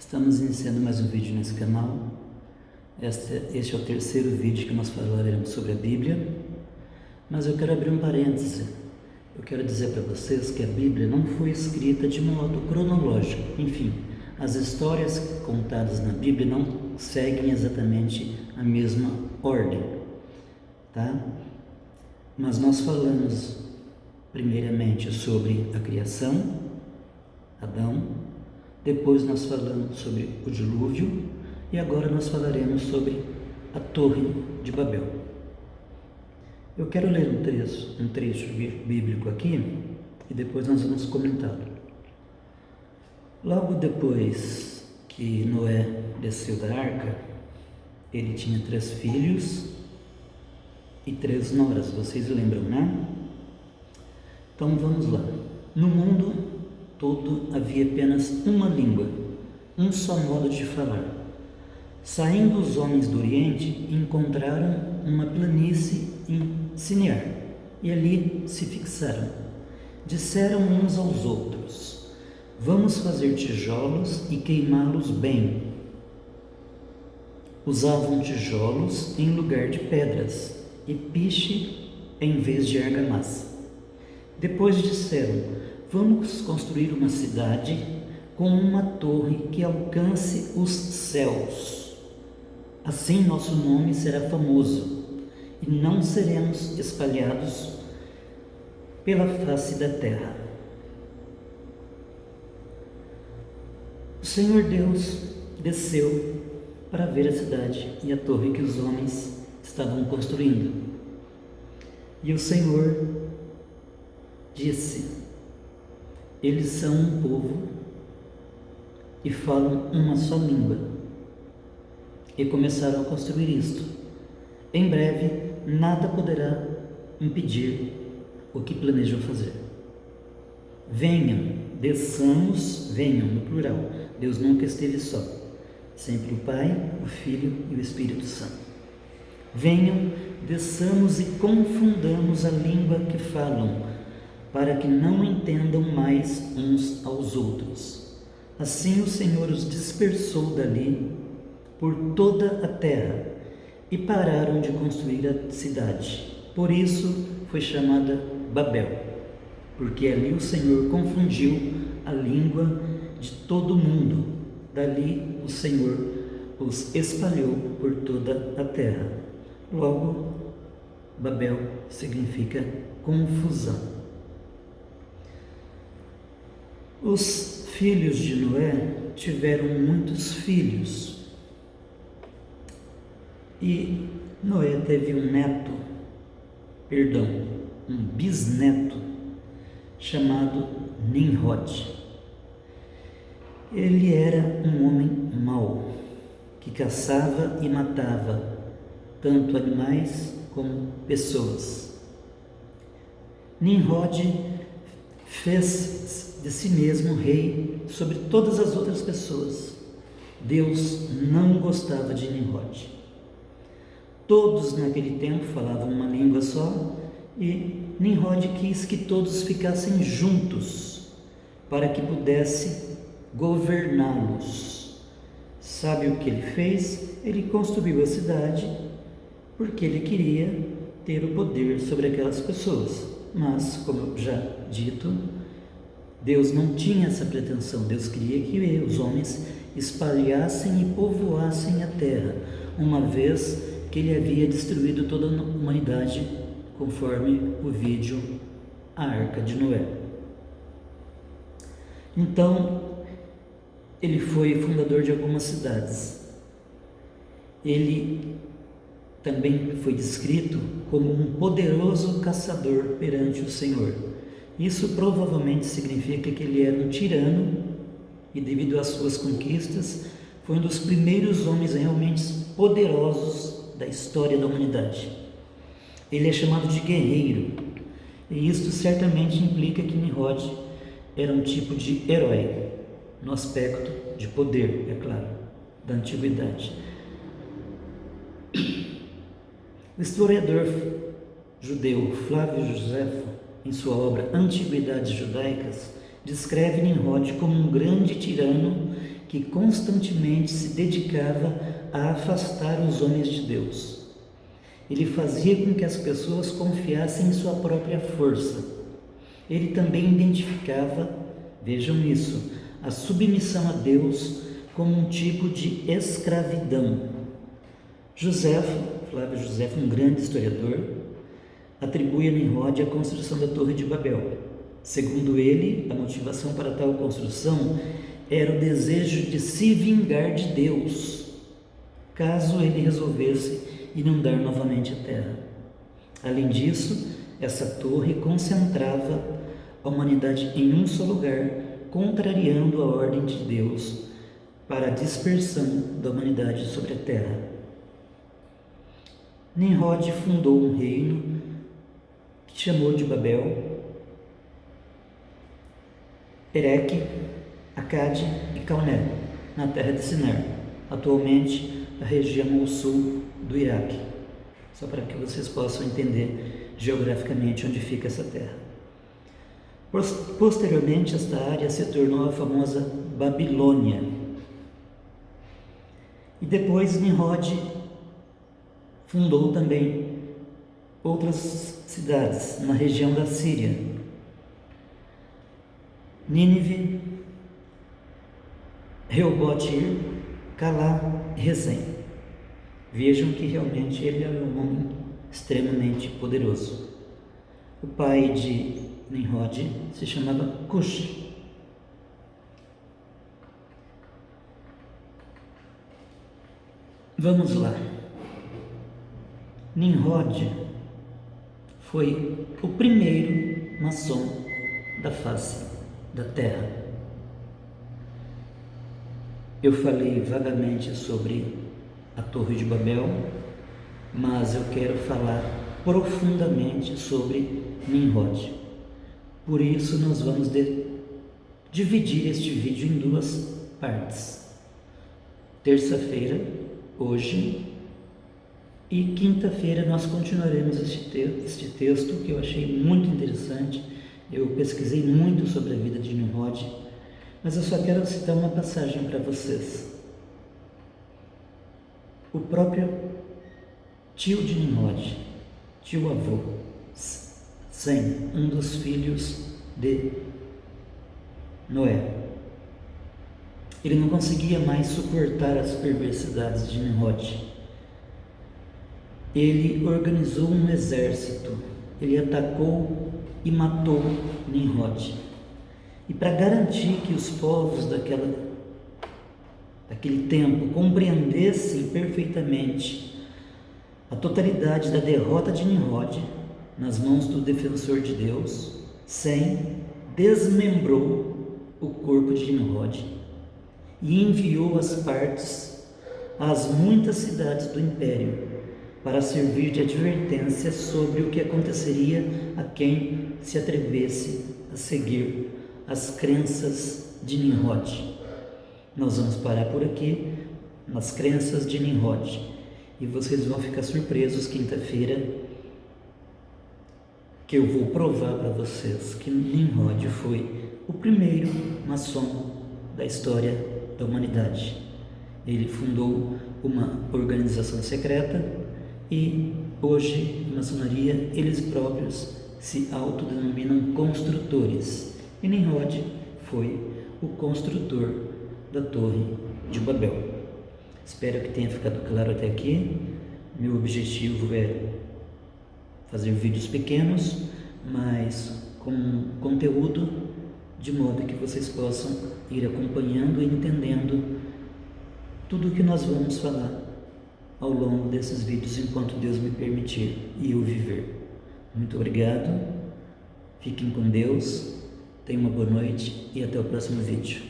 Estamos iniciando mais um vídeo nesse canal. Este é o terceiro vídeo que nós falaremos sobre a Bíblia, mas eu quero abrir um parêntese. Eu quero dizer para vocês que a Bíblia não foi escrita de modo cronológico. Enfim, as histórias contadas na Bíblia não seguem exatamente a mesma ordem, tá? Mas nós falamos primeiramente sobre a criação, Adão. Depois nós falamos sobre o dilúvio e agora nós falaremos sobre a Torre de Babel. Eu quero ler um trecho bíblico aqui e depois nós vamos comentá-lo. Logo depois que Noé desceu da arca, ele tinha 3 filhos e 3 noras, vocês lembram, né? Então vamos lá. No mundo todo havia apenas uma língua, um só modo de falar. Saindo os homens do Oriente, encontraram uma planície em Sinear, e ali se fixaram. Disseram uns aos outros: vamos fazer tijolos e queimá-los bem. Usavam tijolos em lugar de pedras, e piche em vez de argamassa. Depois disseram: vamos construir uma cidade com uma torre que alcance os céus. Assim nosso nome será famoso e não seremos espalhados pela face da terra. O Senhor Deus desceu para ver a cidade e a torre que os homens estavam construindo. E o Senhor disse: eles são um povo e falam uma só língua. E começaram a construir isto. Em breve, nada poderá impedir o que planejam fazer. Venham, desçamos, venham no plural. Deus nunca esteve só. Sempre o Pai, o Filho e o Espírito Santo. Venham, desçamos e confundamos a língua que falam, para que não entendam mais uns aos outros. Assim o Senhor os dispersou dali por toda a terra e pararam de construir a cidade. Por isso foi chamada Babel, porque ali o Senhor confundiu a língua de todo mundo. Dali o Senhor os espalhou por toda a terra. Logo, Babel significa confusão. Os filhos de Noé tiveram muitos filhos e Noé teve um bisneto chamado Nimrod. Ele era um homem mau que caçava e matava tanto animais como pessoas. Nimrod fez de si mesmo rei sobre todas as outras pessoas. Deus não gostava de Nimrod. Todos naquele tempo falavam uma língua só e Nimrod quis que todos ficassem juntos para que pudesse governá-los. Sabe o que ele fez? Ele construiu a cidade porque ele queria ter o poder sobre aquelas pessoas. Mas, como eu já dito, Deus não tinha essa pretensão. Deus queria que os homens espalhassem e povoassem a terra, uma vez que ele havia destruído toda a humanidade, conforme o vídeo A Arca de Noé. Então, ele foi fundador de algumas cidades. Ele também foi descrito como um poderoso caçador perante o Senhor. Isso provavelmente significa que ele era um tirano e, devido às suas conquistas, foi um dos primeiros homens realmente poderosos da história da humanidade. Ele é chamado de guerreiro, e isto certamente implica que Nimrod era um tipo de herói, no aspecto de poder, é claro, da antiguidade. O historiador judeu Flávio Joséfo, em sua obra Antiguidades Judaicas, descreve Nimrod como um grande tirano que constantemente se dedicava a afastar os homens de Deus. Ele fazia com que as pessoas confiassem em sua própria força. Ele também identificava, vejam isso, a submissão a Deus como um tipo de escravidão. Flávio Josefo, um grande historiador, atribui a Nimrod a construção da Torre de Babel. Segundo ele, a motivação para tal construção era o desejo de se vingar de Deus, caso ele resolvesse inundar novamente a terra. Além disso, essa torre concentrava a humanidade em um só lugar, contrariando a ordem de Deus para a dispersão da humanidade sobre a terra. Nimrod fundou um reino que chamou de Babel, Ereque, Acade e Calné, na terra de Sinar, atualmente a região ao sul do Iraque, só para que vocês possam entender geograficamente onde fica essa terra. Posteriormente, esta área se tornou a famosa Babilônia. E depois Nimrod fundou também outras cidades na região da Síria, Nínive, Reobote-ir, Calá e Resem. Vejam que realmente ele era um homem extremamente poderoso. O pai de Nimrod se chamava Cush. Vamos lá. Nimrod foi o primeiro maçom da face da terra. Eu falei vagamente sobre a Torre de Babel, mas eu quero falar profundamente sobre Nimrod. Por isso nós vamos dividir este vídeo em duas partes. Terça-feira, hoje, e quinta-feira nós continuaremos este texto que eu achei muito interessante. Eu pesquisei muito sobre a vida de Nimrod, mas eu só quero citar uma passagem para vocês. O próprio tio de Nimrod, tio-avô, Sem, um dos filhos de Noé, ele não conseguia mais suportar as perversidades de Nimrod. Ele organizou um exército, ele atacou e matou Nimrod. E para garantir que os povos daquele tempo compreendessem perfeitamente a totalidade da derrota de Nimrod nas mãos do defensor de Deus, Sem desmembrou o corpo de Nimrod e enviou as partes às muitas cidades do império para servir de advertência sobre o que aconteceria a quem se atrevesse a seguir as crenças de Nimrod. Nós vamos parar por aqui, nas crenças de Nimrod, e vocês vão ficar surpresos quinta-feira, que eu vou provar para vocês que Nimrod foi o primeiro maçom da história da humanidade. Ele fundou uma organização secreta e hoje, na maçonaria, eles próprios se autodenominam construtores. E Nimrod foi o construtor da Torre de Babel. Espero que tenha ficado claro até aqui. Meu objetivo é fazer vídeos pequenos, mas com conteúdo, de modo que vocês possam ir acompanhando e entendendo tudo o que nós vamos falar ao longo desses vídeos, enquanto Deus me permitir e eu viver. Muito obrigado, fiquem com Deus, tenham uma boa noite e até o próximo vídeo.